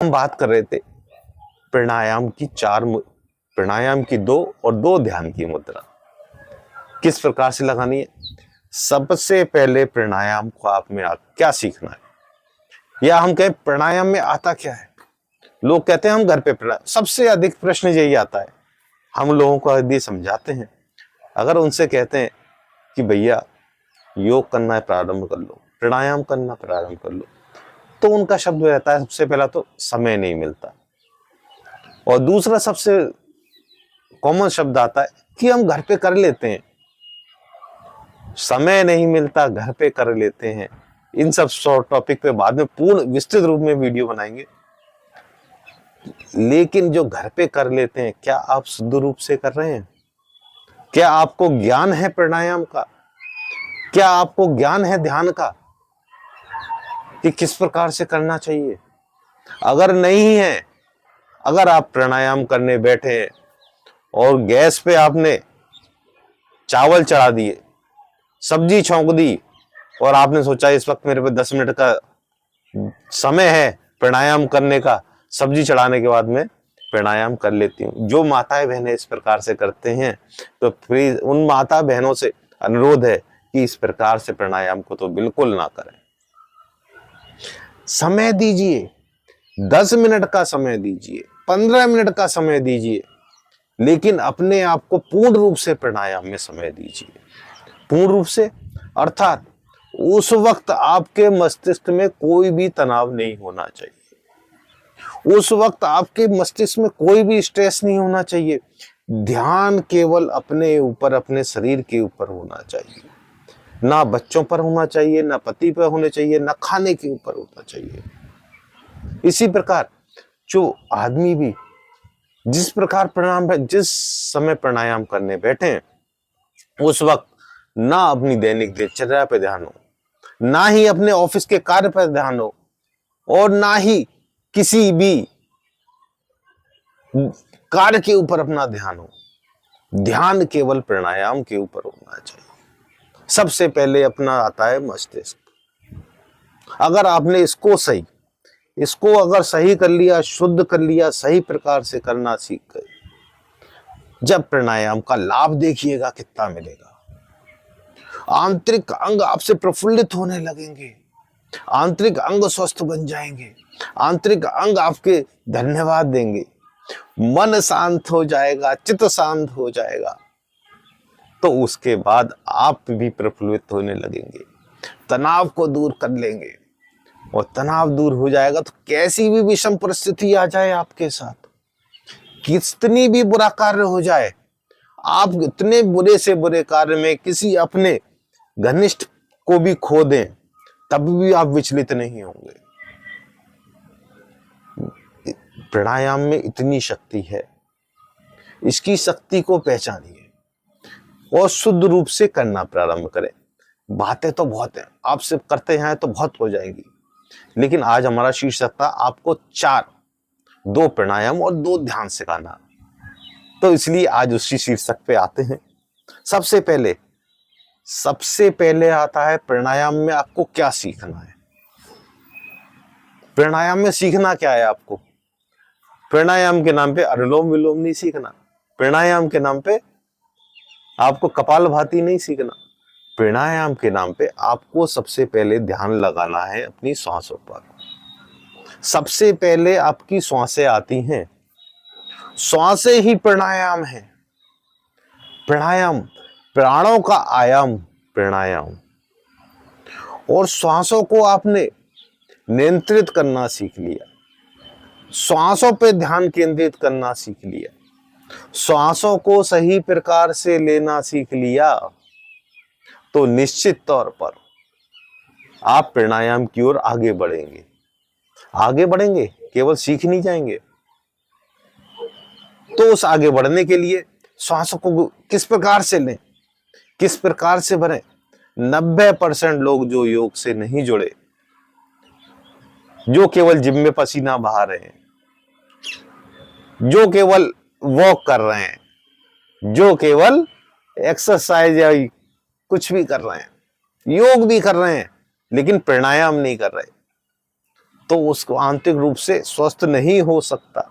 हम बात कर रहे थे प्राणायाम की प्राणायाम की 2 और 2 ध्यान की मुद्रा किस प्रकार से लगानी है। सबसे पहले प्राणायाम को आप में क्या सीखना है, या हम कहें प्राणायाम में आता क्या है। लोग कहते हैं हम घर पे प्राणायाम, सबसे अधिक प्रश्न यही आता है। हम लोगों को यदि समझाते हैं, अगर उनसे कहते हैं कि भैया योग करना है प्रारंभ कर लो, प्राणायाम करना प्रारंभ कर लो, तो उनका शब्द रहता है सबसे पहला तो समय नहीं मिलता, और दूसरा सबसे कॉमन शब्द आता है कि हम घर पे कर लेते हैं। समय नहीं मिलता, घर पे कर लेते हैं। इन सब शॉर्ट टॉपिक पे बाद में पूर्ण विस्तृत रूप में वीडियो बनाएंगे, लेकिन जो घर पे कर लेते हैं, क्या आप शुद्ध रूप से कर रहे हैं? क्या आपको ज्ञान है प्राणायाम का? क्या आपको ज्ञान है ध्यान का कि किस प्रकार से करना चाहिए? अगर नहीं है, अगर आप प्राणायाम करने बैठे हैं और गैस पे आपने चावल चढ़ा दिए, सब्जी छौंक दी, और आपने सोचा इस वक्त मेरे पे 10 मिनट का समय है प्राणायाम करने का, सब्जी चढ़ाने के बाद में प्राणायाम कर लेती हूँ। जो माताएं बहनें इस प्रकार से करते हैं, तो प्लीज उन माता बहनों से अनुरोध है कि इस प्रकार से प्राणायाम को तो बिल्कुल ना करें। समय दीजिए, 10 मिनट का समय दीजिए, 15 मिनट का समय दीजिए, लेकिन अपने आप को पूर्ण रूप से प्राणायाम में समय दीजिए। पूर्ण रूप से अर्थात उस वक्त आपके मस्तिष्क में कोई भी तनाव नहीं होना चाहिए, उस वक्त आपके मस्तिष्क में कोई भी स्ट्रेस नहीं होना चाहिए। ध्यान केवल अपने ऊपर, अपने शरीर के ऊपर होना चाहिए, ना बच्चों पर होना चाहिए, ना पति पर होना चाहिए, ना खाने के ऊपर होना चाहिए। इसी प्रकार जो आदमी भी जिस प्रकार जिस समय प्राणायाम करने बैठे, उस वक्त ना अपनी दैनिक दिनचर्या पे ध्यान हो, ना ही अपने ऑफिस के कार्य पर ध्यान हो, और ना ही किसी भी कार्य के ऊपर अपना ध्यान हो। ध्यान केवल प्राणायाम के ऊपर होना चाहिए। सबसे पहले अपना आता है मस्तिष्क। अगर आपने इसको अगर सही कर लिया, शुद्ध कर लिया, सही प्रकार से करना सीख गए, जब प्राणायाम का लाभ देखिएगा कितना मिलेगा। आंतरिक अंग आपसे प्रफुल्लित होने लगेंगे, आंतरिक अंग स्वस्थ बन जाएंगे, आंतरिक अंग आपके धन्यवाद देंगे, मन शांत हो जाएगा, चित्त शांत हो जाएगा, तो उसके बाद आप भी प्रफुल्लित होने लगेंगे, तनाव को दूर कर लेंगे, और तनाव दूर हो जाएगा तो कैसी भी विषम परिस्थिति आ जाए आपके साथ, कितनी भी बुरा कार्य हो जाए, आप इतने बुरे से बुरे कार्य में किसी अपने घनिष्ठ को भी खो दें, तब भी आप विचलित नहीं होंगे। प्राणायाम में इतनी शक्ति है, इसकी शक्ति को पहचानिए और शुद्ध रूप से करना प्रारंभ करें। बातें तो बहुत हैं, आप सिर्फ करते हैं तो बहुत हो जाएंगी, लेकिन आज हमारा शीर्षक था आपको 2 प्राणायाम और 2 ध्यान सिखाना, तो इसलिए आज उसी शीर्षक पे आते हैं। सबसे पहले आता है प्राणायाम में आपको क्या सीखना है। प्राणायाम में सीखना क्या है आपको? प्राणायाम के नाम पे अनुलोम विलोम नहीं सीखना, प्राणायाम के नाम पे आपको कपालभाति नहीं सीखना, प्राणायाम के नाम पे आपको सबसे पहले ध्यान लगाना है अपनी सांसों पर। सबसे पहले आपकी सांसें आती हैं, सांसें ही प्राणायाम है। प्राणायाम प्राणों का आयाम प्राणायाम, और श्वासों को आपने नियंत्रित करना सीख लिया, श्वासों पे ध्यान केंद्रित करना सीख लिया, श्वासों को सही प्रकार से लेना सीख लिया, तो निश्चित तौर पर आप प्राणायाम की ओर आगे बढ़ेंगे, केवल सीख नहीं जाएंगे। तो उस आगे बढ़ने के लिए श्वासों को किस प्रकार से लें, किस प्रकार से भरें। 90% लोग जो योग से नहीं जुड़े, जो केवल जिम में पसीना बहा रहे हैं, जो केवल वॉक कर रहे हैं, जो केवल एक्सरसाइज या कुछ भी कर रहे हैं, योग भी कर रहे हैं, लेकिन प्राणायाम नहीं कर रहे, तो उसको आंतरिक रूप से स्वस्थ नहीं हो सकता।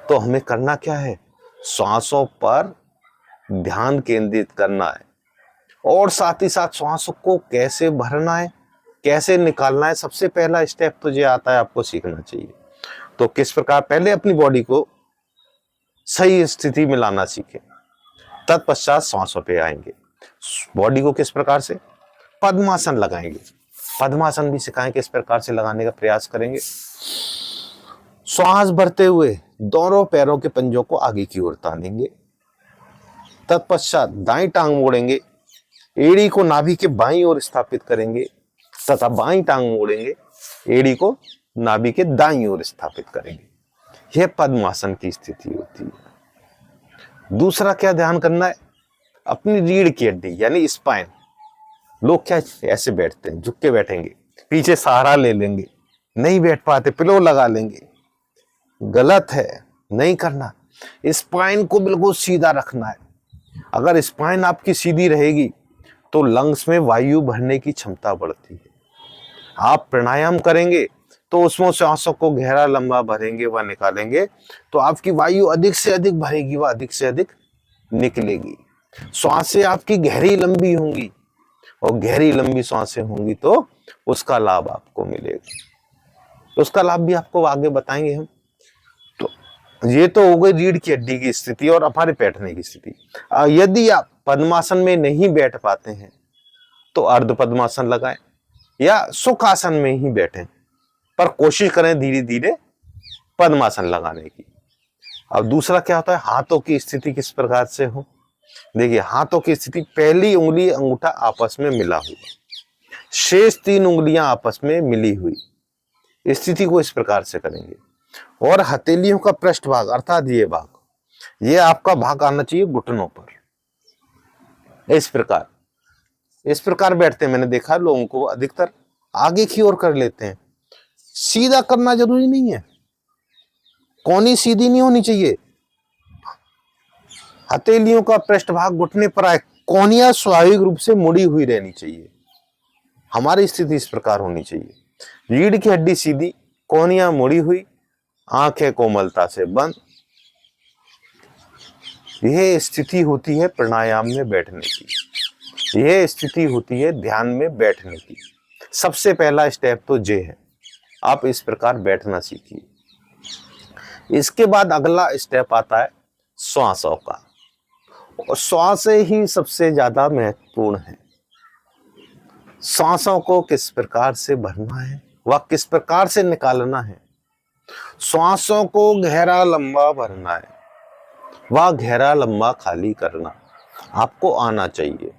तो हमें करना क्या है, श्वासों पर ध्यान केंद्रित करना है, और साथ ही साथ श्वासों को कैसे भरना है, कैसे निकालना है, सबसे पहला स्टेप तो ये आता है, आपको सीखना चाहिए। तो किस प्रकार पहले अपनी बॉडी को सही स्थिति में लाना सीखें, तत्पश्चात श्वासों पे आएंगे। बॉडी को किस प्रकार से पद्मासन लगाएंगे, पद्मासन भी सिखाएं किस प्रकार से लगाने का प्रयास करेंगे। श्वास भरते हुए दोनों पैरों के पंजों को आगे की ओर तानेंगे, तत्पश्चात दाईं टांग मोड़ेंगे, एड़ी को नाभि के बाईं ओर स्थापित करेंगे तथा बाईं टांग मोड़ेंगे, एड़ी को नाभि के दाईं ओर स्थापित करेंगे। यह पद्मासन की स्थिति होती है। दूसरा क्या ध्यान करना है, अपनी रीढ़ की हड्डी यानी स्पाइन, लोग क्या ऐसे बैठते हैं, झुक के बैठेंगे, पीछे सहारा ले लेंगे, नहीं बैठ पाते पिलो लगा लेंगे, गलत है, नहीं करना। स्पाइन को बिल्कुल सीधा रखना है। अगर स्पाइन आपकी सीधी रहेगी तो लंग्स में वायु भरने की क्षमता बढ़ती है। आप प्राणायाम करेंगे तो उसमें सांसों को गहरा लंबा भरेंगे व निकालेंगे तो आपकी वायु अधिक से अधिक भरेगी व अधिक से अधिक निकलेगी। श्वासें आपकी गहरी लंबी होंगी, और गहरी लंबी श्वासें होंगी तो उसका लाभ आपको मिलेगा। उसका लाभ भी आपको आगे बताएंगे हम। तो ये तो हो गई रीढ़ की हड्डी की स्थिति और हमारे बैठने की स्थिति। यदि आप पद्मासन में नहीं बैठ पाते हैं तो अर्ध पद्मासन लगाएं या सुखासन में ही बैठें, पर कोशिश करें धीरे धीरे पद्मासन लगाने की। अब दूसरा क्या होता है, हाथों की स्थिति किस प्रकार से हो। देखिए, हाथों की स्थिति, पहली उंगली अंगूठा आपस में मिला हुआ, शेष 3 उंगलियां आपस में मिली हुई, स्थिति को इस प्रकार से करेंगे। और हथेलियों का पृष्ठ भाग अर्थात ये भाग, ये आपका भाग आना चाहिए घुटनों पर। इस प्रकार बैठते हैं। मैंने देखा लोगों को अधिकतर आगे की ओर कर लेते हैं। सीधा करना जरूरी नहीं है, कोनी सीधी नहीं होनी चाहिए, हथेलियों का पृष्ठभाग घुटने पर आए, कोनियां स्वाभाविक रूप से मुड़ी हुई रहनी चाहिए। हमारी स्थिति इस प्रकार होनी चाहिए, रीढ़ की हड्डी सीधी, कोनियां मुड़ी हुई, आंखें कोमलता से बंद। यह स्थिति होती है प्राणायाम में बैठने की, यह स्थिति होती है ध्यान में बैठने की। सबसे पहला स्टेप तो ये है, आप इस प्रकार बैठना सीखिए। इसके बाद अगला स्टेप आता है श्वासों का, और श्वास ही सबसे ज्यादा महत्वपूर्ण है। श्वासों को किस प्रकार से भरना है व किस प्रकार से निकालना है। श्वासों को गहरा लंबा भरना है व गहरा लंबा खाली करना आपको आना चाहिए।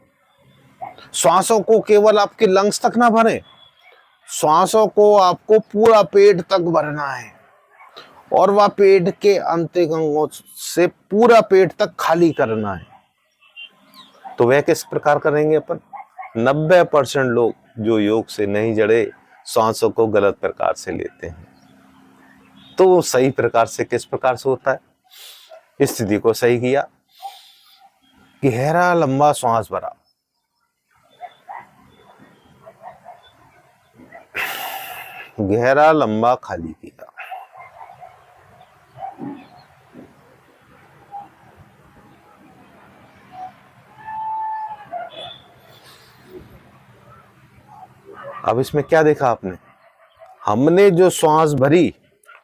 श्वासों को केवल आपके लंग्स तक ना भरें, श्वासों को आपको पूरा पेट तक भरना है, और वह पेट के आंतरिक अंगों से पूरा पेट तक खाली करना है। तो वह किस प्रकार करेंगे अपन, 90% लोग जो योग से नहीं जुड़े श्वासों को गलत प्रकार से लेते हैं। तो सही प्रकार से किस प्रकार से होता है, स्थिति को सही किया, गहरा लंबा श्वास भरा, गहरा लंबा खाली किया, अब इसमें क्या देखा आपने, हमने जो श्वास भरी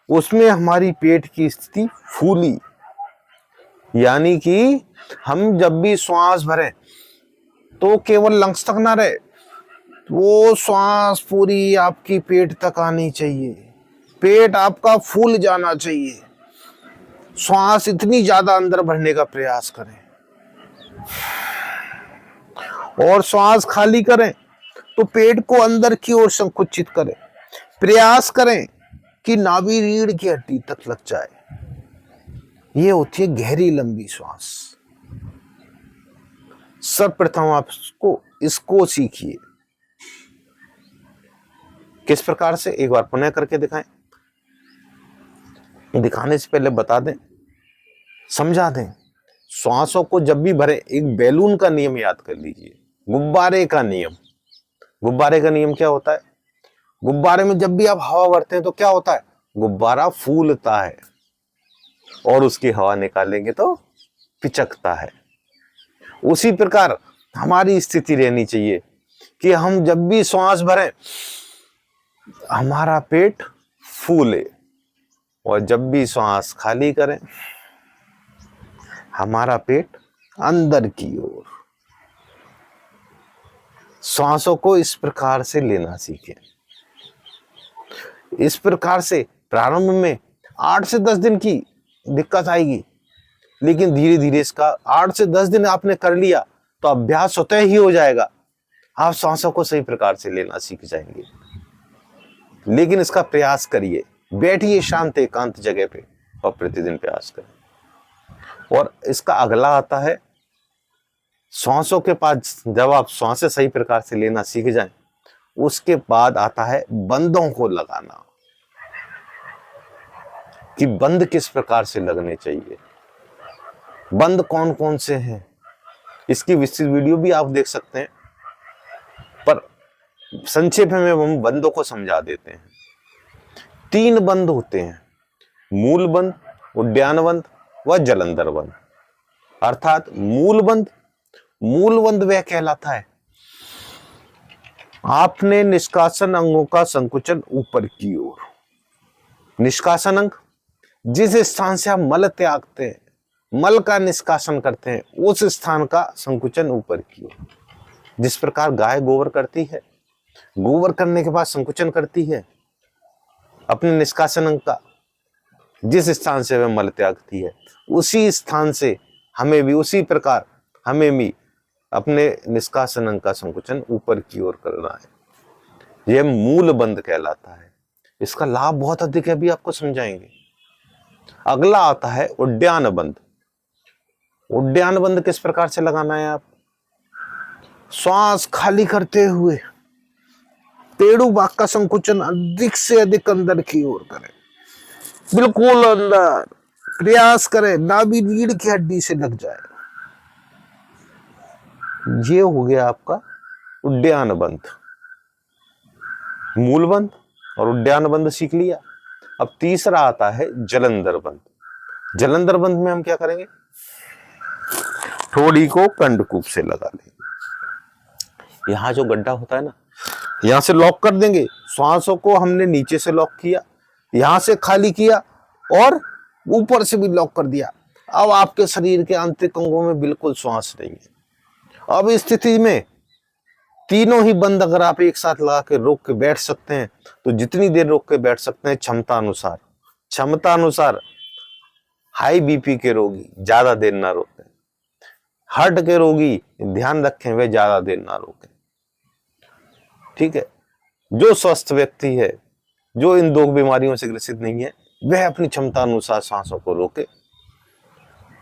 उसमें हमारी पेट की स्थिति फूली, यानी कि हम जब भी श्वास भरें तो केवल लंग्स तक ना रहे, वो श्वास पूरी आपकी पेट तक आनी चाहिए, पेट आपका फूल जाना चाहिए। श्वास इतनी ज्यादा अंदर भरने का प्रयास करें, और श्वास खाली करें तो पेट को अंदर की ओर संकुचित करें। प्रयास करें कि नाभि रीढ़ की हड्डी तक लग जाए। ये होती है गहरी लंबी श्वास। सर्वप्रथम आप इसको सीखिए। किस प्रकार से, एक बार पुनः करके दिखाएं। दिखाने से पहले बता दें, समझा दें। श्वासों को जब भी भरे, एक बैलून का नियम याद कर लीजिए, गुब्बारे का नियम। गुब्बारे का नियम क्या होता है, गुब्बारे में जब भी आप हवा भरते हैं तो क्या होता है, गुब्बारा फूलता है, और उसकी हवा निकालेंगे तो पिचकता है। उसी प्रकार हमारी स्थिति रहनी चाहिए कि हम जब भी श्वास भरें हमारा पेट फूले, और जब भी श्वास खाली करें हमारा पेट अंदर की ओर। श्वासों को इस प्रकार से लेना सीखें। इस प्रकार से प्रारंभ में 8 से 10 दिन की दिक्कत आएगी, लेकिन धीरे धीरे इसका 8 से 10 दिन आपने कर लिया तो अभ्यास स्वतः ही हो जाएगा। आप श्वासों को सही प्रकार से लेना सीख जाएंगे। लेकिन इसका प्रयास करिए, बैठिए शांत एकांत जगह पे और प्रतिदिन प्रयास करें। और इसका अगला आता है श्वासों के पास, जब आप श्वासें सही प्रकार से लेना सीख जाएं, उसके बाद आता है बंदों को लगाना, कि बंद किस प्रकार से लगने चाहिए, बंद कौन कौन से हैं। इसकी विस्तृत वीडियो भी आप देख सकते हैं, पर संक्षेप में हम बंदों को समझा देते हैं। 3 बंद होते हैं, मूल बंद, उद्यान बंद व जलंधर बंद। अर्थात मूल बंद वह कहलाता है आपने निष्कासन अंगों का संकुचन ऊपर की ओर। निष्कासन अंग जिस स्थान से आप मल त्यागते हैं, मल का निष्कासन करते हैं, उस स्थान का संकुचन ऊपर की ओर। जिस प्रकार गाय गोबर करती है, गोबर करने के बाद संकुचन करती है अपने निष्कासन अंग का, जिस स्थान से वह मल त्यागती है उसी स्थान से हमें भी, उसी प्रकार हमें भी अपने निष्कासन अंग का संकुचन ऊपर की ओर करना है। यह मूल बंद कहलाता है। इसका लाभ बहुत अधिक है, अभी आपको समझाएंगे। अगला आता है उद्यान बंद। उद्यान बंद किस प्रकार से लगाना है, आप श्वास खाली करते हुए पेड़ू भाग का संकुचन अधिक से अधिक अंदर की ओर करें, बिल्कुल अंदर प्रयास करें, नाभि रीढ़ की हड्डी से लग जाए। ये हो गया आपका उद्यान बंद। मूल बंद और उद्यान बंद सीख लिया। अब तीसरा आता है जलंधर बंद। जलंधर बंद में हम क्या करेंगे, थोड़ी को कंडकूप से लगा लेंगे। यहां जो गड्ढा होता है ना, यहां से लॉक कर देंगे। श्वासों को हमने नीचे से लॉक किया, यहां से खाली किया और ऊपर से भी लॉक कर दिया। अब आपके शरीर के आंतरिक अंगों में बिल्कुल श्वास नहीं है। अब इस स्थिति में तीनों ही बंद अगर आप एक साथ लगा के रोक के बैठ सकते हैं तो जितनी देर रोक के बैठ सकते हैं क्षमता अनुसार। हाई बीपी के रोगी ज्यादा देर ना रोकें, हार्ट के रोगी ध्यान रखें वे ज्यादा देर ना रोकें। ठीक है, जो स्वस्थ व्यक्ति है, जो इन 2 बीमारियों से ग्रसित नहीं है, वह अपनी क्षमता अनुसार सांसों को रोके,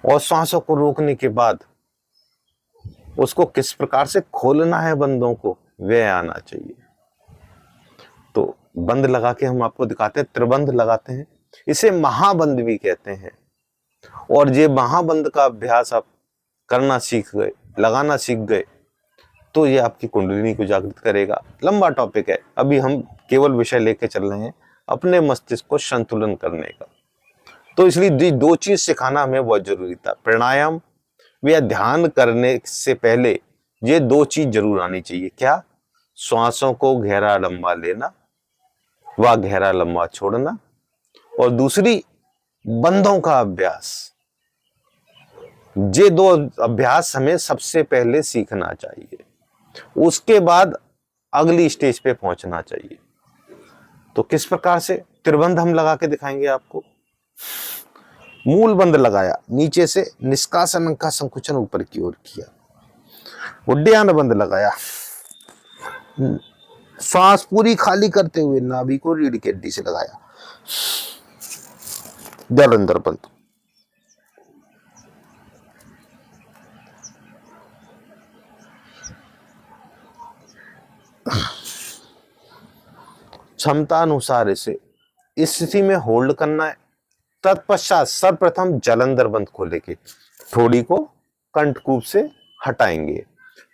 और सांसों को रोकने के बाद उसको किस प्रकार से खोलना है बंदों को, वह आना चाहिए। तो बंद लगा के हम आपको दिखाते हैं, त्रिबंध लगाते हैं। इसे महाबंद भी कहते हैं। और ये महाबंद का अभ्यास आप करना सीख गए, लगाना सीख गए, तो ये आपकी कुंडलिनी को जागृत करेगा। लंबा टॉपिक है, अभी हम केवल विषय लेके चल रहे हैं अपने मस्तिष्क को संतुलन करने का। तो इसलिए 2 चीज सिखाना हमें बहुत जरूरी था। प्राणायाम या ध्यान करने से पहले ये 2 चीज जरूर आनी चाहिए। क्या? श्वासों को गहरा लंबा लेना व गहरा लंबा छोड़ना, और दूसरी बंधों का अभ्यास। ये 2 अभ्यास हमें सबसे पहले सीखना चाहिए, उसके बाद अगली स्टेज पे पहुंचना चाहिए। तो किस प्रकार से त्रिबंध हम लगा के दिखाएंगे आपको। मूल बंद लगाया, नीचे से निष्कासन का संकुचन ऊपर की ओर किया। उद्यान बंद लगाया, सांस पूरी खाली करते हुए नाभि को रीढ़ की हड्डी से लगाया। जलंधर बंद। क्षमता अनुसार इसे इस स्थिति में होल्ड करना है। तत्पश्चात सर्वप्रथम जलंधर बंद को लेके थोड़ी को कंठकूप से हटाएंगे,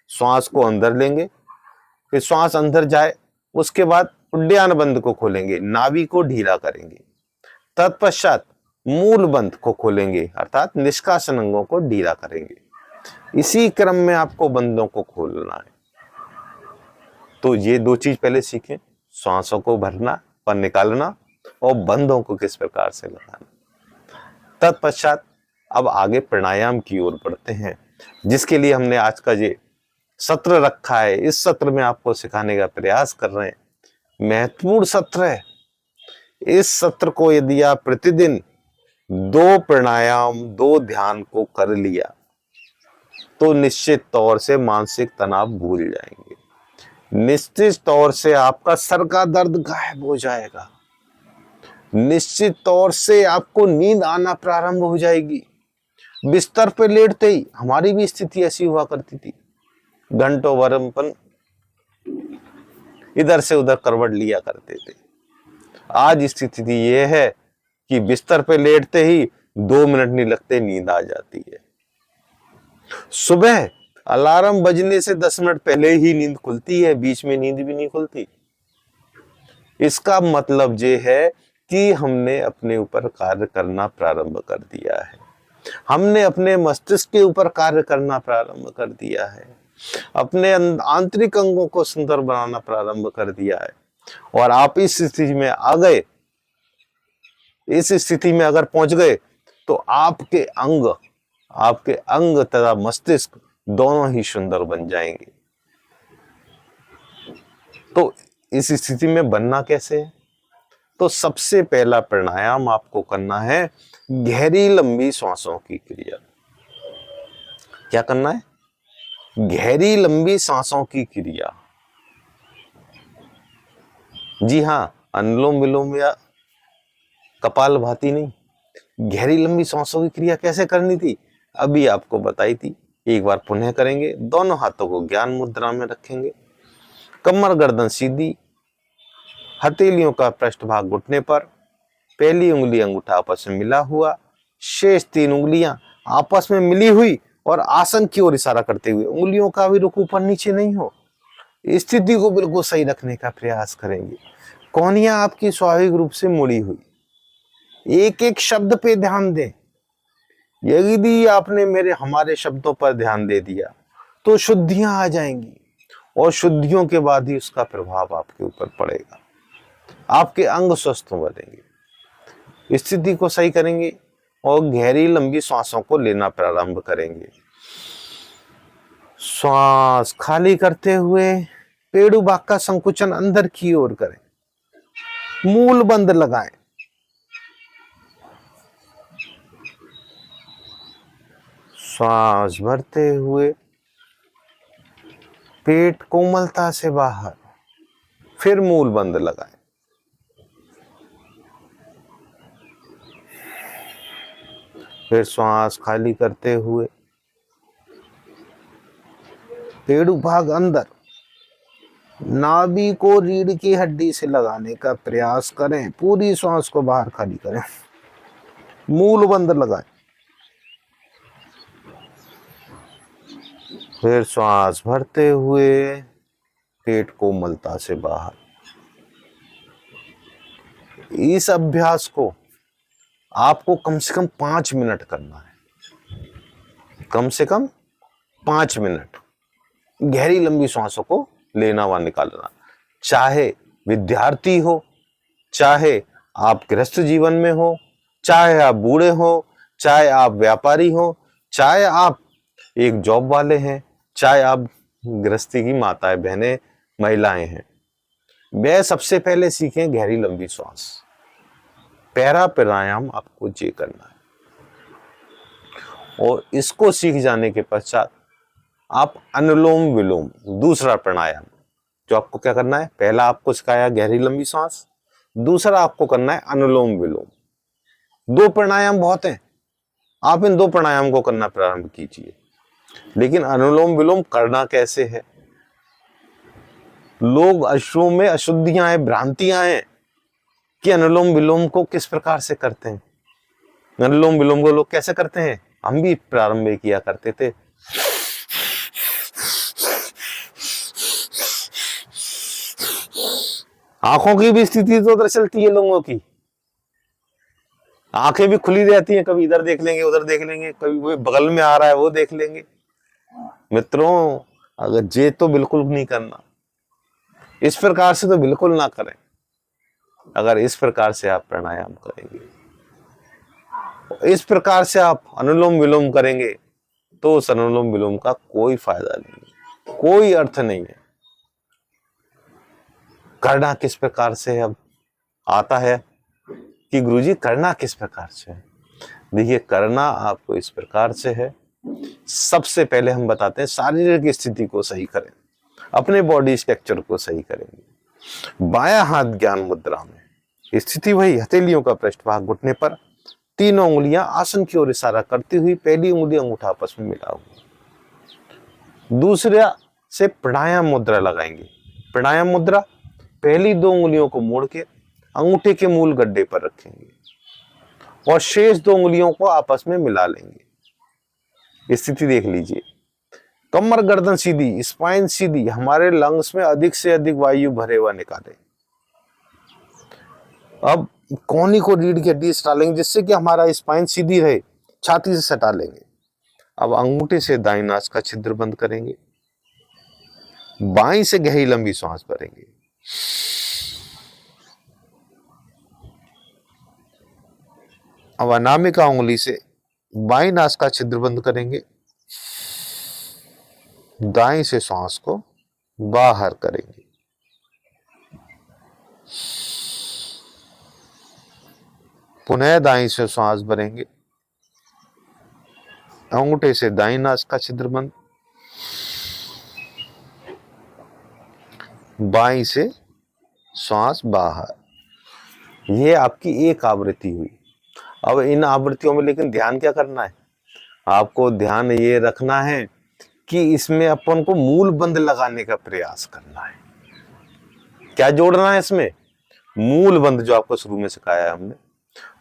श्वास को अंदर लेंगे, फिर श्वास अंदर जाए, उसके बाद उड्डयन बंध को खोलेंगे, नाभि को ढीला करेंगे। तत्पश्चात मूल बंध को खोलेंगे अर्थात निष्कासन अंगों को ढीला करेंगे। इसी क्रम में आपको बंधों को खोलना है। तो ये दो चीज पहले सीखें, श्वासों को भरना और निकालना और बंधों को किस प्रकार से लगाना। तत्पश्चात अब आगे प्राणायाम की ओर बढ़ते हैं, जिसके लिए हमने आज का ये सत्र रखा है। इस सत्र में आपको सिखाने का प्रयास कर रहे हैं। महत्वपूर्ण सत्र है। इस सत्र को यदि आप प्रतिदिन 2 प्राणायाम 2 ध्यान को कर लिया तो निश्चित तौर से मानसिक तनाव भूल जाएंगे। निश्चित तौर से आपका सर का दर्द गायब हो जाएगा। निश्चित तौर से आपको नींद आना प्रारंभ हो जाएगी। बिस्तर पे लेटते ही, हमारी भी स्थिति ऐसी हुआ करती थी, घंटों भर अपन इधर से उधर करवट लिया करते थे। आज स्थिति ये है कि बिस्तर पे लेटते ही 2 मिनट नहीं लगते नींद आ जाती है। सुबह अलार्म बजने से 10 मिनट पहले ही नींद खुलती है, बीच में नींद भी नहीं खुलती। इसका मतलब ये है कि हमने अपने ऊपर कार्य करना प्रारंभ कर दिया है। हमने अपने मस्तिष्क के ऊपर कार्य करना प्रारंभ कर दिया है। अपने आंतरिक अंगों को सुंदर बनाना प्रारंभ कर दिया है। और आप इस स्थिति में आ गए, इस स्थिति में अगर पहुंच गए तो आपके अंग तथा मस्तिष्क दोनों ही सुंदर बन जाएंगे। तो इस स्थिति में बनना कैसे है? तो सबसे पहला प्राणायाम आपको करना है गहरी लंबी सांसों की क्रिया। क्या करना है? गहरी लंबी सांसों की क्रिया। जी हां, अनुलोम विलोम या कपालभाति नहीं, गहरी लंबी सांसों की क्रिया कैसे करनी थी अभी आपको बताई थी। एक बार पुनः करेंगे। दोनों हाथों को ज्ञान मुद्रा में रखेंगे, कमर गर्दन सीधी, हथेलियों का पृष्ठभाग घुटने पर, पहली उंगली अंगूठा आपस में मिला हुआ, शेष 3 उंगलियां आपस में मिली हुई और आसन की ओर इशारा करते हुए, उंगलियों का भी रुख ऊपर नीचे नहीं हो। स्थिति को बिल्कुल सही रखने का प्रयास करेंगे। कोहनियां आपकी स्वाभाविक रूप से मुड़ी हुई। एक एक शब्द पे ध्यान दें। यदि आपने हमारे शब्दों पर ध्यान दे दिया तो शुद्धियां आ जाएंगी और शुद्धियों के बाद ही उसका प्रभाव आपके ऊपर पड़ेगा। आपके अंग स्वस्थ बनेंगे। स्थिति को सही करेंगे और गहरी लंबी सांसों को लेना प्रारंभ करेंगे। श्वास खाली करते हुए पेड़ू भाग का संकुचन अंदर की ओर करें। मूल बंद लगाएं। श्वास भरते हुए पेट कोमलता से बाहर, फिर मूल बंद लगाएं। फिर श्वास खाली करते हुए पेड़ू भाग अंदर, नाभि को रीढ़ की हड्डी से लगाने का प्रयास करें। पूरी श्वास को बाहर खाली करें, मूल बंद लगाएं। फिर श्वास भरते हुए पेट कोमलता से बाहर। इस अभ्यास को आपको कम से कम 5 मिनट करना है। कम से कम 5 मिनट गहरी लंबी सांसों को लेना व निकालना। चाहे विद्यार्थी हो, चाहे आप गृहस्थ जीवन में हो, चाहे आप बूढ़े हो, चाहे आप व्यापारी हो, चाहे आप एक जॉब वाले हैं, चाहे आप गृहस्थी की माताएं बहनें महिलाएं हैं, वे सबसे पहले सीखें गहरी लंबी सांस। पहला प्राणायाम आपको ये करना है और इसको सीख जाने के पश्चात आप अनुलोम विलोम, दूसरा प्राणायाम जो आपको क्या करना है, पहला आपको सिखाया गहरी लंबी सांस, दूसरा आपको करना है अनुलोम विलोम। 2 प्राणायाम बहुत हैं, आप इन 2 प्राणायाम को करना प्रारंभ कीजिए। लेकिन अनुलोम विलोम करना कैसे है? लोग अश्वों में अशुद्धियां हैं, भ्रांतियां हैं कि अनुलोम विलोम को किस प्रकार से करते हैं। अनुलोम विलोम को लोग कैसे करते हैं? हम भी प्रारंभ में किया करते थे। आंखों की भी स्थिति तो उधर चलती है लोगों की, आंखें भी खुली रहती हैं, कभी इधर देख लेंगे उधर देख लेंगे, कभी वो बगल में आ रहा है वो देख लेंगे। मित्रों, अगर ये तो बिल्कुल नहीं करना, इस प्रकार से तो बिल्कुल ना करें। अगर इस प्रकार से आप प्राणायाम करेंगे, इस प्रकार से आप अनुलोम विलोम करेंगे, तो उस अनुलोम विलोम का कोई फायदा नहीं, कोई अर्थ नहीं है। करना किस प्रकार से है? अब आता है कि गुरुजी करना किस प्रकार से है। देखिए, करना आपको इस प्रकार से है, सबसे पहले हम बताते हैं शारीरिक स्थिति को सही करें, अपने बॉडी स्ट्रक्चर को सही करेंगे। बायां हाथ ज्ञान मुद्रा में स्थिति वही, हथेलियों का पृष्ठभाग घुटने पर, तीनों उंगलियां आसन की ओर इशारा करती हुई, पहली उंगली अंगूठा आपस में मिला हुआ। दूसरा से प्राणायाम मुद्रा लगाएंगे। प्राणायाम मुद्रा, पहली दो उंगलियों को मोड़ के अंगूठे के मूल गड्ढे पर रखेंगे और शेष दो उंगलियों को आपस में मिला लेंगे। स्थिति देख लीजिए, कमर गर्दन सीधी, स्पाइन सीधी, हमारे लंग्स में अधिक से अधिक वायु भरे हुआ निकालें। अब कोहनी को रीढ़ की हड्डी सटा लेंगे जिससे कि हमारा स्पाइन सीधी रहे, छाती से सटा लेंगे। अब अंगूठे से दाईं नास का छिद्र बंद करेंगे, बाईं से गहरी लंबी सांस भरेंगे। अब अनामिका उंगली से बाईं नास का छिद्र बंद करेंगे, दाईं से सांस को बाहर करेंगे। पुनः दाईं से सांस भरेंगे, अंगूठे से दाईं नास का छिद्र बंद, बाईं से सांस बाहर। यह आपकी एक आवृत्ति हुई। अब इन आवृत्तियों में लेकिन ध्यान क्या करना है? आपको ध्यान ये रखना है कि इसमें अपन को मूल बंद लगाने का प्रयास करना है। क्या जोड़ना है इसमें? मूल बंद, जो आपको शुरू में सिखाया है हमने,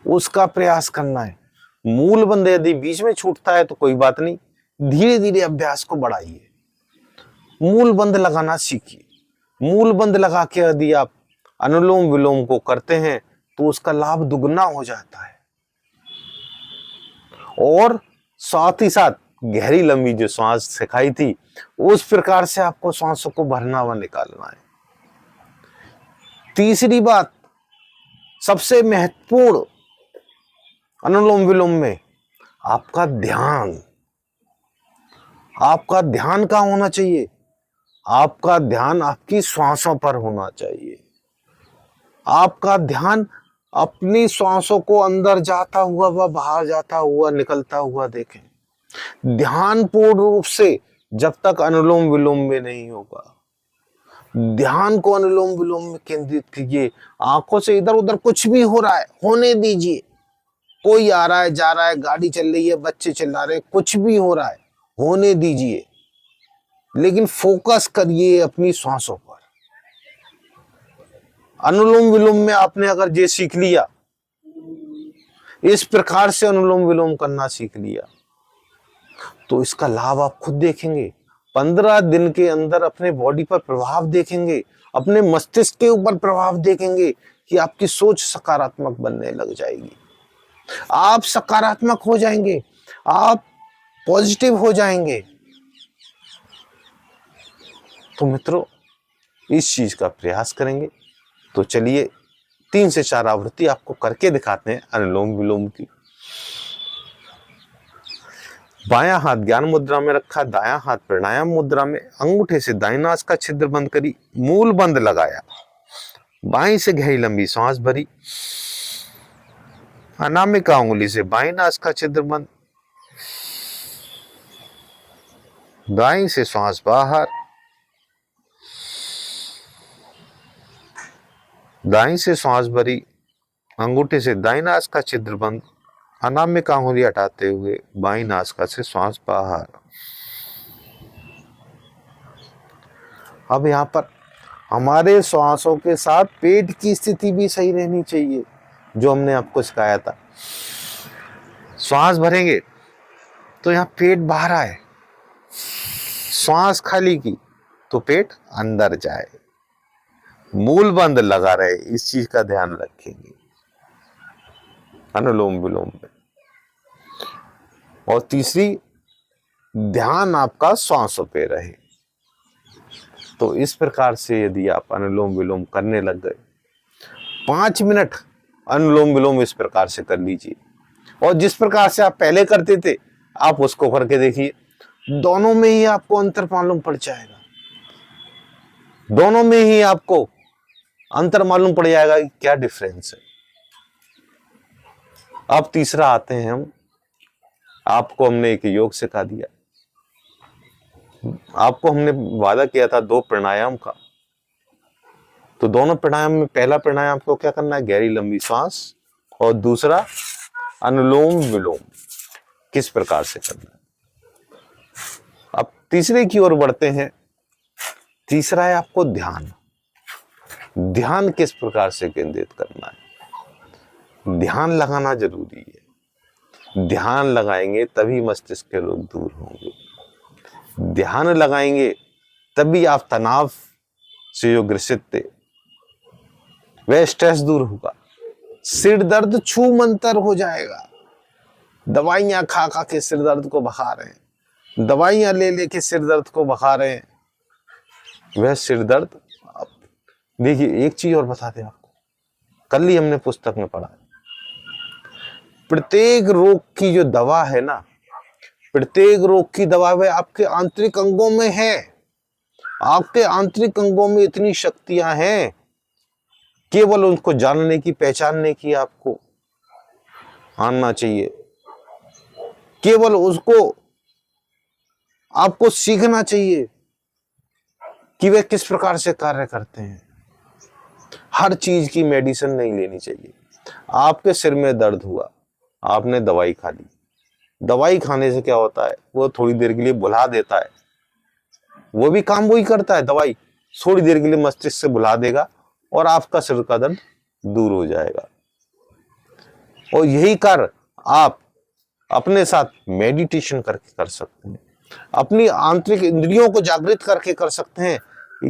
उसका प्रयास करना है। मूल बंद यदि बीच में छूटता है तो कोई बात नहीं, धीरे धीरे अभ्यास को बढ़ाइए, मूल बंद लगाना सीखिए। मूल बंद लगा के यदि आप अनुलोम विलोम को करते हैं तो उसका लाभ दुगना हो जाता है। और साथ ही साथ गहरी लंबी जो सांस सिखाई थी, उस प्रकार से आपको सांसों को भरना व निकालना है। तीसरी बात, सबसे महत्वपूर्ण अनुलोम विलोम में आपका ध्यान। आपका ध्यान कहां होना चाहिए? आपका ध्यान आपकी श्वासों पर होना चाहिए। आपका ध्यान अपनी श्वासों को अंदर जाता हुआ व बाहर जाता हुआ, निकलता हुआ देखें। ध्यान पूर्ण रूप से जब तक अनुलोम विलोम में नहीं होगा, ध्यान को अनुलोम विलोम में केंद्रित कीजिए। आंखों से इधर उधर कुछ भी हो रहा है होने दीजिए। कोई आ रहा है जा रहा है, गाड़ी चल रही है, बच्चे चिल्ला रहे, कुछ भी हो रहा है होने दीजिए, लेकिन फोकस करिए अपनी श्वासों पर। अनुलोम विलोम में आपने अगर ये सीख लिया, इस प्रकार से अनुलोम विलोम करना सीख लिया, तो इसका लाभ आप खुद देखेंगे। 15 दिन के अंदर अपने बॉडी पर प्रभाव देखेंगे, अपने मस्तिष्क के ऊपर प्रभाव देखेंगे कि आपकी सोच सकारात्मक बनने लग जाएगी। आप सकारात्मक हो जाएंगे, आप पॉजिटिव हो जाएंगे। तो मित्रों, इस चीज का प्रयास करेंगे। तो चलिए 3 से 4 आवृत्ति आपको करके दिखाते हैं अनुलोम विलोम की। बायां हाथ ज्ञान मुद्रा में रखा, दायां हाथ प्राणायाम मुद्रा में, अंगूठे से दाईं नास का छिद्र बंद करी, मूल बंद लगाया, बाईं से गहरी लंबी सांस भरी, अनामिका उंगली से बाईं नास का छिद्र बंद, दाईं से सांस बाहर, दाईं से सांस भरी, अंगूठे से दाईं नास का छिद्र बंद, अनामिका उंगली हटाते हुए बाईं नासिका से सांस बाहर। अब यहां पर हमारे श्वासों के साथ पेट की स्थिति भी सही रहनी चाहिए, जो हमने आपको सिखाया था। श्वास भरेंगे तो यहां पेट बाहर आए, श्वास खाली की तो पेट अंदर जाए। मूल बंद लगा रहे, इस चीज का ध्यान रखेंगे अनुलोम विलोम में। और तीसरी, ध्यान आपका श्वासों पे रहे। तो इस प्रकार से यदि आप अनुलोम विलोम करने लग गए, 5 मिनट अनुलोम विलोम इस प्रकार से कर लीजिए, और जिस प्रकार से आप पहले करते थे आप उसको करके देखिए, दोनों में ही आपको अंतर मालूम पड़ जाएगा। दोनों में ही आपको अंतर मालूम पड़ जाएगा कि क्या डिफरेंस है। अब तीसरा आते हैं हम, आपको हमने एक योग सिखा दिया, आपको हमने वादा किया था 2 प्राणायाम का। तो दोनों प्राणायाम में पहला प्राणायाम को क्या करना है, गहरी लंबी सांस, और दूसरा अनुलोम विलोम किस प्रकार से करना है। अब तीसरे की ओर बढ़ते हैं। तीसरा है आपको ध्यान। ध्यान किस प्रकार से केंद्रित करना है। ध्यान लगाना जरूरी है। ध्यान लगाएंगे तभी मस्तिष्क के रोग दूर होंगे। ध्यान लगाएंगे तभी आप तनाव से जो ग्रसित थे वह स्ट्रेस दूर होगा। सिर दर्द छू मंतर हो जाएगा। दवाइयां खा खा के सिर दर्द को भगा रहे हैं, दवाइयां ले लेके सिर दर्द को भगा रहे हैं, वह सिर दर्द। देखिए एक चीज और बताते हैं आपको, कल ही हमने पुस्तक में पढ़ा, प्रत्येक रोग की जो दवा है ना, प्रत्येक रोग की दवा वह आपके आंतरिक अंगों में है। आपके आंतरिक अंगों में इतनी शक्तियां हैं, केवल उनको जानने की, पहचानने की आपको आना चाहिए। केवल उसको आपको सीखना चाहिए कि वे किस प्रकार से कार्य करते हैं। हर चीज की मेडिसिन नहीं लेनी चाहिए। आपके सिर में दर्द हुआ, आपने दवाई खा ली, दवाई खाने से क्या होता है, वो थोड़ी देर के लिए भुला देता है, वो भी काम वही करता है, दवाई थोड़ी देर के लिए मस्तिष्क से भुला देगा और आपका सिर का दर्द दूर हो जाएगा। और यही कार्य आप अपने साथ मेडिटेशन करके कर सकते हैं। अपनी आंतरिक इंद्रियों को जागृत करके कर सकते हैं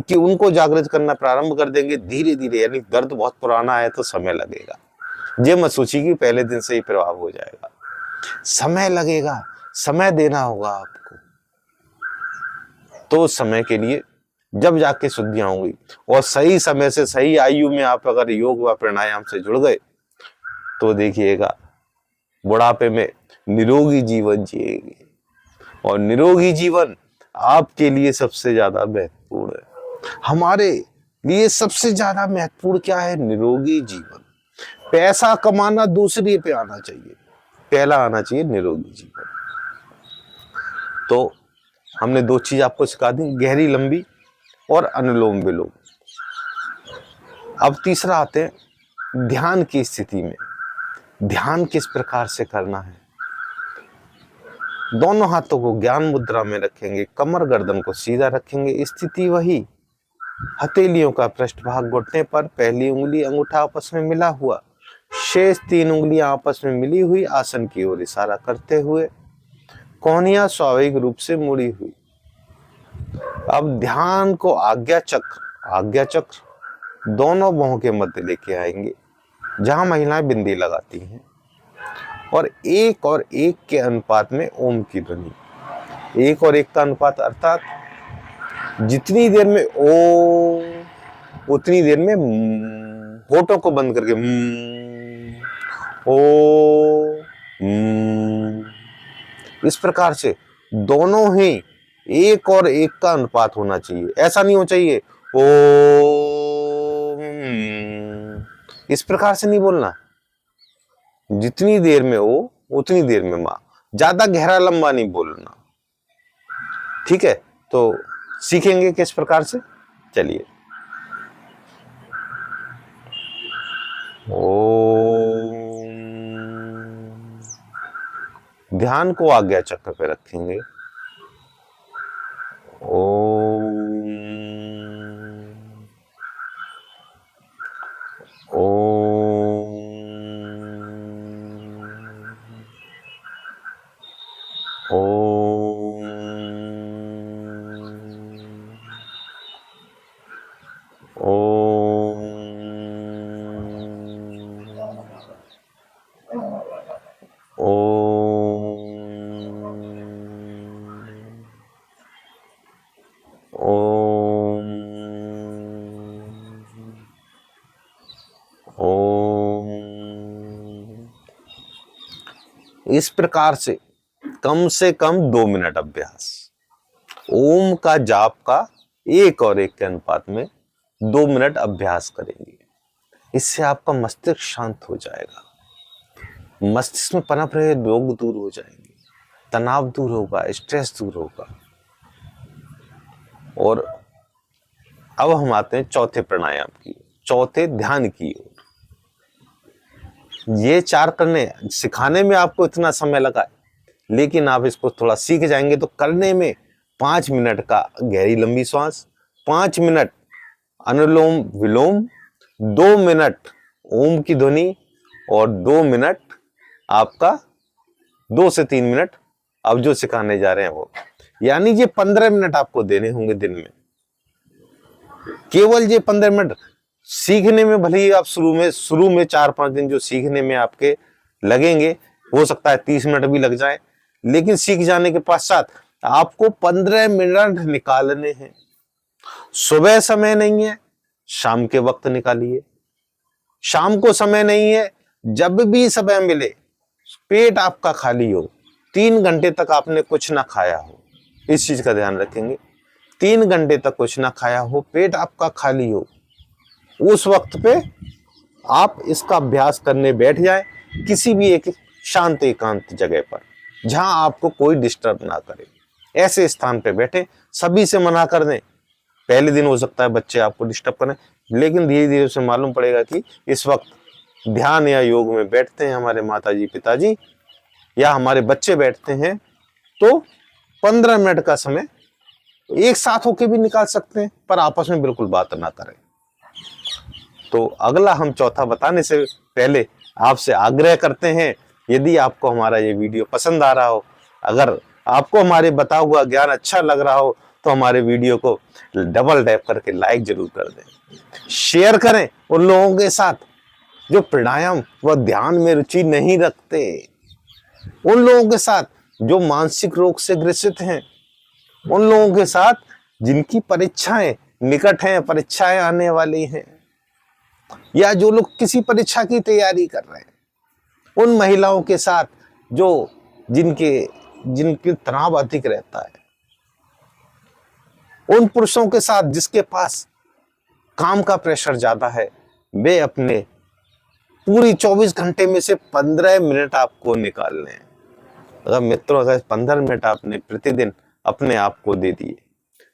कि उनको जागृत करना प्रारंभ कर देंगे धीरे धीरे। यानी दर्द बहुत पुराना है तो समय लगेगा, ये मत सोचिए कि पहले दिन से ही प्रभाव हो जाएगा। समय लगेगा, समय देना होगा आपको। तो समय के लिए जब जाके शुद्धियां होंगी, और सही समय से सही आयु में आप अगर योग व प्राणायाम से जुड़ गए तो देखिएगा बुढ़ापे में निरोगी जीवन जिएंगे। और निरोगी जीवन आपके लिए सबसे ज्यादा महत्वपूर्ण है। हमारे लिए सबसे ज्यादा महत्वपूर्ण क्या है, निरोगी जीवन। पैसा कमाना दूसरी पे आना चाहिए, पहला आना चाहिए निरोगी जीवन। तो हमने 2 चीज आपको सिखा दी, गहरी लंबी और अनुलोम विलोम। अब तीसरा आते हैं ध्यान की स्थिति में। ध्यान किस प्रकार से करना है। दोनों हाथों को ज्ञान मुद्रा में रखेंगे, कमर गर्दन को सीधा रखेंगे, स्थिति वही, हथेलियों का पृष्ठभाग घुटने पर, पहली उंगली अंगूठा आपस में मिला हुआ, शेष 3 उंगलियां आपस में मिली हुई आसन की ओर इशारा करते हुए, कोहनियां स्वाभाविक रूप से मुड़ी हुई। अब ध्यान को आज्ञा चक्र दोनों बाहों के मध्य लेके आएंगे, जहां महिलाएं बिंदी लगाती हैं, और एक के अनुपात में ओम की ध्वनि, 1 और 1 का अनुपात, अर्थात जितनी देर में ओ उतनी देर में होठों को बंद करके ओ, इस प्रकार से दोनों ही 1 और 1 का अनुपात होना चाहिए। ऐसा नहीं हो चाहिए ओ, इस प्रकार से नहीं बोलना। जितनी देर में ओ उतनी देर में मां, ज्यादा गहरा लंबा नहीं बोलना। ठीक है, तो सीखेंगे किस प्रकार से, चलिए। ओम, ध्यान को आज्ञा चक्र पे रखेंगे। ओम, ओम, ओम, ओम, इस प्रकार से कम 2 मिनट अभ्यास, ओम का जाप का 1 और 1 के अनुपात में 2 मिनट अभ्यास करेंगे। इससे आपका मस्तिष्क शांत हो जाएगा, मस्तिष्क में पनप रहे रोग दूर हो जाएंगे, तनाव दूर होगा, स्ट्रेस दूर होगा। और अब हम आते हैं चौथे प्राणायाम की, चौथे ध्यान की ओर। ये 4 करने सिखाने में आपको इतना समय लगा है, लेकिन आप इसको थोड़ा सीख जाएंगे तो करने में 5 मिनट का गहरी लंबी श्वास, 5 मिनट अनुलोम विलोम, 2 मिनट ओम की ध्वनि और 2 मिनट आपका 2 से 3 मिनट अब जो सिखाने जा रहे हैं वो, यानी ये 15 मिनट आपको देने होंगे दिन में। केवल ये 15 मिनट सीखने में, भले ही आप शुरू में 4-5 दिन जो सीखने में आपके लगेंगे, हो सकता है 30 मिनट भी लग जाए, लेकिन सीख जाने के पश्चात आपको 15 मिनट निकालने हैं। सुबह समय नहीं है, शाम के वक्त निकालिए। शाम को समय नहीं है, जब भी समय मिले, पेट आपका खाली हो, 3 घंटे तक आपने कुछ ना खाया हो, इस चीज का ध्यान रखेंगे। 3 घंटे तक कुछ ना खाया हो, पेट आपका खाली हो, उस वक्त पे आप इसका अभ्यास करने बैठ जाए, किसी भी एक शांत एकांत जगह पर जहां आपको कोई डिस्टर्ब ना करे, ऐसे स्थान पे बैठे। सभी से मना कर दें, पहले दिन हो सकता है बच्चे आपको डिस्टर्ब करें, लेकिन धीरे धीरे उसे मालूम पड़ेगा कि इस वक्त ध्यान या योग में बैठते हैं हमारे माताजी पिताजी या हमारे बच्चे बैठते हैं, तो 15 मिनट का समय एक साथ होके भी निकाल सकते हैं, पर आपस में बिल्कुल बात ना करें। तो अगला हम चौथा बताने से पहले आपसे आग्रह करते हैं, यदि आपको हमारा ये वीडियो पसंद आ रहा हो, अगर आपको हमारे बताया हुआ ज्ञान अच्छा लग रहा हो, तो हमारे वीडियो को डबल टैप करके लाइक जरूर कर दें, शेयर करें उन लोगों के साथ जो प्राणायाम व ध्यान में रुचि नहीं रखते, उन लोगों के साथ जो मानसिक रोग से ग्रसित हैं, उन लोगों के साथ जिनकी परीक्षाएं निकट हैं, परीक्षाएं आने वाली हैं, या जो लोग किसी परीक्षा की तैयारी कर रहे हैं, उन महिलाओं के साथ जो जिनके तनाव अधिक रहता है, उन पुरुषों के साथ जिसके पास काम का प्रेशर ज्यादा है, वे अपने पूरी 24 घंटे में से 15 मिनट आपको निकालने हैं। अगर मित्रों, अगर 15 मिनट आपने प्रतिदिन अपने आप को दे दिए,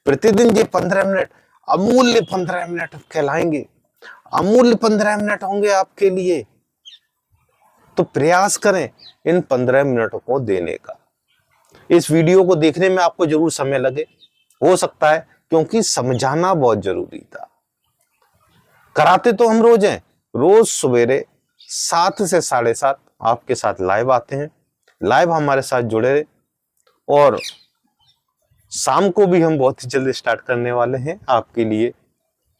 प्रतिदिन ये 15 मिनट अमूल्य 15 मिनट कहलाएंगे, अमूल्य 15 मिनट होंगे आपके लिए। तो प्रयास करें इन 15 मिनटों को देने का। इस वीडियो को देखने में आपको जरूर समय लगे, हो सकता है, क्योंकि समझाना बहुत जरूरी था। कराते तो हम रोज हैं, रोज सवेरे 7 से 7:30 आपके साथ लाइव आते हैं, लाइव हमारे साथ जुड़े रहे। और शाम को भी हम बहुत ही जल्दी स्टार्ट करने वाले हैं आपके लिए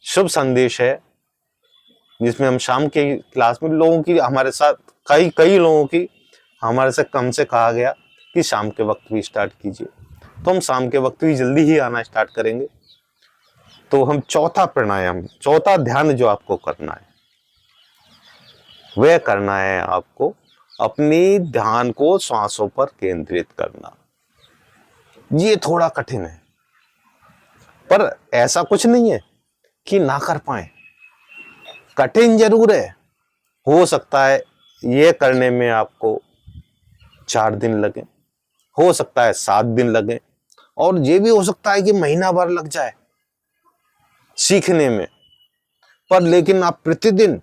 शुभ संदेश है, जिसमें हम शाम के क्लास में लोगों की, हमारे साथ कई लोगों की हमारे से कम से कहा गया कि शाम के वक्त भी स्टार्ट कीजिए, तो हम शाम के वक्त भी जल्दी ही आना स्टार्ट करेंगे। तो हम चौथा प्राणायाम, चौथा ध्यान जो आपको करना है, वह करना है आपको अपनी ध्यान को श्वासों पर केंद्रित करना। ये थोड़ा कठिन है, पर ऐसा कुछ नहीं है कि ना कर पाए, कठिन जरूर है। हो सकता है ये करने में आपको 4 दिन लगे, हो सकता है 7 दिन लगे, और ये भी हो सकता है कि महीना भर लग जाए सीखने में। पर लेकिन आप प्रतिदिन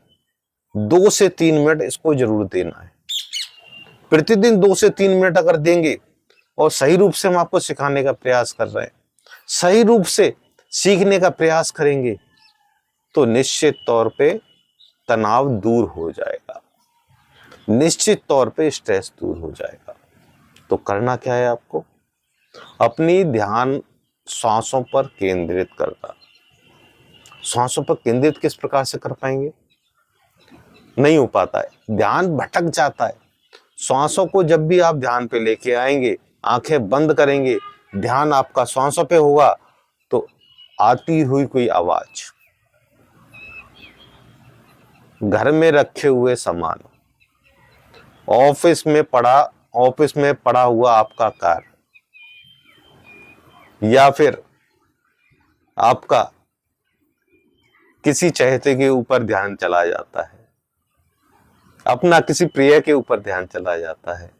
2 से 3 मिनट इसको जरूर देना है। प्रतिदिन 2 से 3 मिनट अगर देंगे, और सही रूप से हम आपको सिखाने का प्रयास कर रहे हैं, सही रूप से सीखने का प्रयास करेंगे, तो निश्चित तौर पे तनाव दूर हो जाएगा, निश्चित तौर पे स्ट्रेस दूर हो जाएगा। तो करना क्या है आपको? अपनी ध्यान सांसों पर केंद्रित करना। सांसों पर केंद्रित किस प्रकार से कर पाएंगे? नहीं हो पाता है, ध्यान भटक जाता है। सांसों को जब भी आप ध्यान पे लेके आएंगे, आंखें बंद करेंगे, ध्यान आपका सांसों पे होगा, तो आती हुई कोई आवाज, घर में रखे हुए सामान, ऑफिस में पड़ा ऑफिस में पड़ा हुआ आपका कार्य, या फिर आपका किसी चाहते के ऊपर ध्यान चला जाता है, अपना किसी प्रिय के ऊपर ध्यान चला जाता है,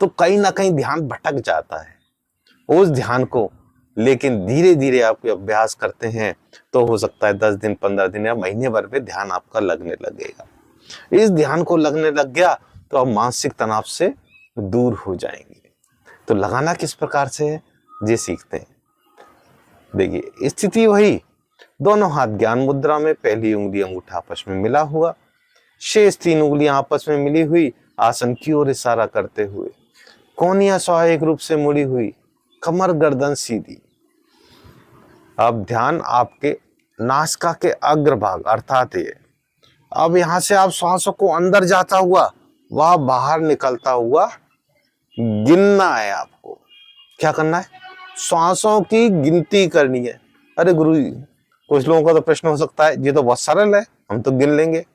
तो कहीं ना कहीं ध्यान भटक जाता है। उस ध्यान को लेकिन धीरे धीरे आप अभ्यास करते हैं तो हो सकता है 10 दिन, 15 दिन या महीने भर में ध्यान आपका लगने लगेगा। इस ध्यान को लगने लग गया तो आप मानसिक तनाव से दूर हो जाएंगे। तो लगाना किस प्रकार से है ये सीखते हैं। देखिए स्थिति वही, दोनों हाथ ज्ञान मुद्रा में, पहली उंगली अंगूठा आपस में मिला हुआ, शेष 3 उंगलियां आपस में मिली हुई, आसन की ओर इशारा करते हुए, कोहनियां स्वाभाविक रूप से मुड़ी हुई, कमर गर्दन सीधी। अब ध्यान आपके नासिका के अग्रभाग अर्थात ये, अब यहां से आप श्वासों को अंदर जाता हुआ वह बाहर निकलता हुआ गिनना है। आपको क्या करना है? श्वासों की गिनती करनी है। अरे गुरुजी, कुछ लोगों का तो प्रश्न हो सकता है ये तो बहुत सरल है, हम तो गिन लेंगे।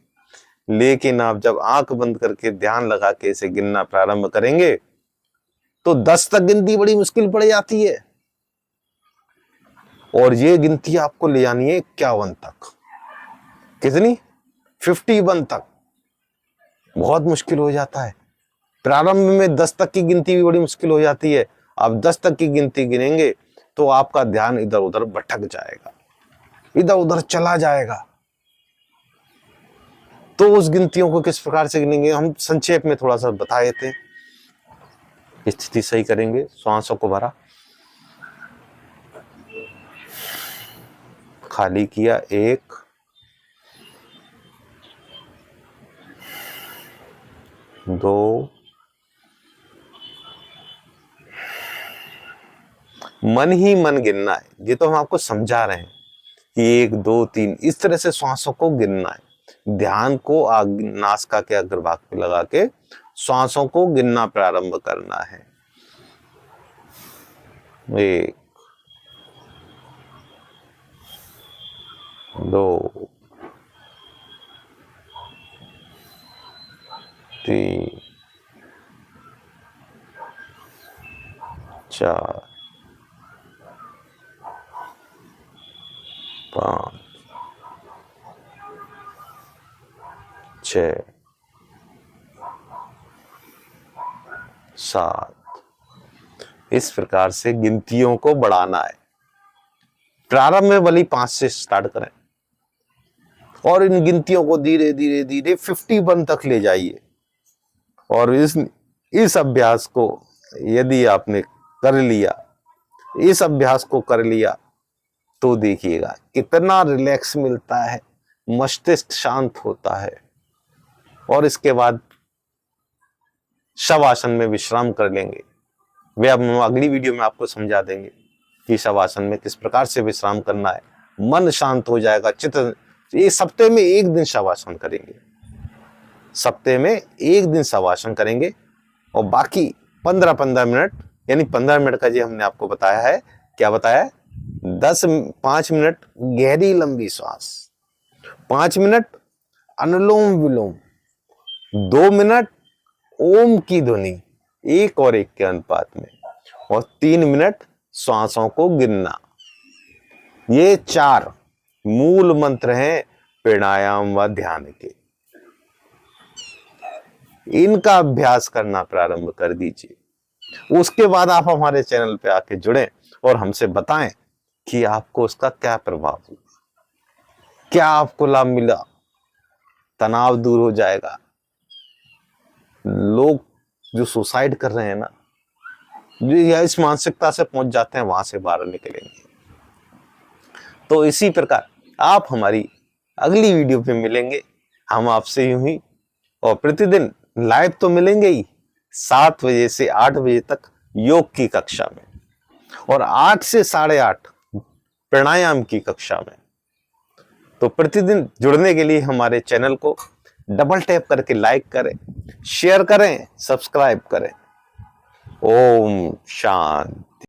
लेकिन आप जब आंख बंद करके ध्यान लगा के इसे गिनना प्रारंभ करेंगे तो 10 तक गिनती बड़ी मुश्किल पड़ जाती है, और ये गिनती आपको ले जानी है 51 तक। कितनी? 51 तक। बहुत मुश्किल हो जाता है। प्रारंभ में 10 तक की गिनती भी बड़ी मुश्किल हो जाती है। आप 10 तक की गिनती गिनेंगे तो आपका ध्यान इधर उधर भटक जाएगा, इधर उधर चला जाएगा। तो उस गिनतियों को किस प्रकार से गिनेंगे हम संक्षेप में थोड़ा सा बता देते हैं। स्थिति सही करेंगे, श्वासों को भरा, खाली किया, 1 2, मन ही मन गिनना है। ये तो हम आपको समझा रहे हैं कि 1 2 3 इस तरह से श्वासों को गिनना है। ध्यान को नासिका के अग्रभाग पे लगा के श्वासों को गिनना प्रारंभ करना है। 1 2 3 4 5 6 7। इस प्रकार से गिनतियों को बढ़ाना है। प्रारंभ में भली 5 से स्टार्ट करें और इन गिनतियों को धीरे धीरे धीरे 51 तक ले जाइए। और इस अभ्यास को यदि आपने कर लिया, इस अभ्यास को कर लिया तो देखिएगा कितना रिलैक्स मिलता है, मस्तिष्क शांत होता है। और इसके बाद शवासन में विश्राम कर लेंगे। वे अब हम अगली वीडियो में आपको समझा देंगे कि शवासन में किस प्रकार से विश्राम करना है। मन शांत हो जाएगा, चित्त। ये सप्ताह में 1 दिन शवासन करेंगे, सप्ताह में 1 दिन शवासन करेंगे और बाकी 15-15 मिनट, यानी 15 मिनट का जी हमने आपको बताया है। क्या बताया है? 5 मिनट गहरी लंबी श्वास, 5 मिनट अनुलोम विलोम, 2 मिनट ओम की ध्वनि 1 और 1 के अनुपात में, और 3 मिनट श्वासों को गिनना। ये 4 मूल मंत्र हैं प्राणायाम व ध्यान के। इनका अभ्यास करना प्रारंभ कर दीजिए। उसके बाद आप हमारे चैनल पे आके जुड़ें और हमसे बताएं कि आपको उसका क्या प्रभाव हुआ, क्या आपको लाभ मिला। तनाव दूर हो जाएगा। लोग जो सुसाइड कर रहे हैं ना, जो इस मानसिकता से पहुंच जाते हैं, वहां से बाहर निकलेंगे। तो इसी प्रकार आप हमारी अगली वीडियो पे मिलेंगे। हम आपसे यूं ही और प्रतिदिन लाइव तो मिलेंगे ही, 7 बजे से 8 बजे तक योग की कक्षा में, और 8 से 8:30 प्राणायाम की कक्षा में। तो प्रतिदिन जुड़ने के लिए हमारे चैनल को डबल टैप करके लाइक करें, शेयर करें, सब्सक्राइब करें। ओम शांति।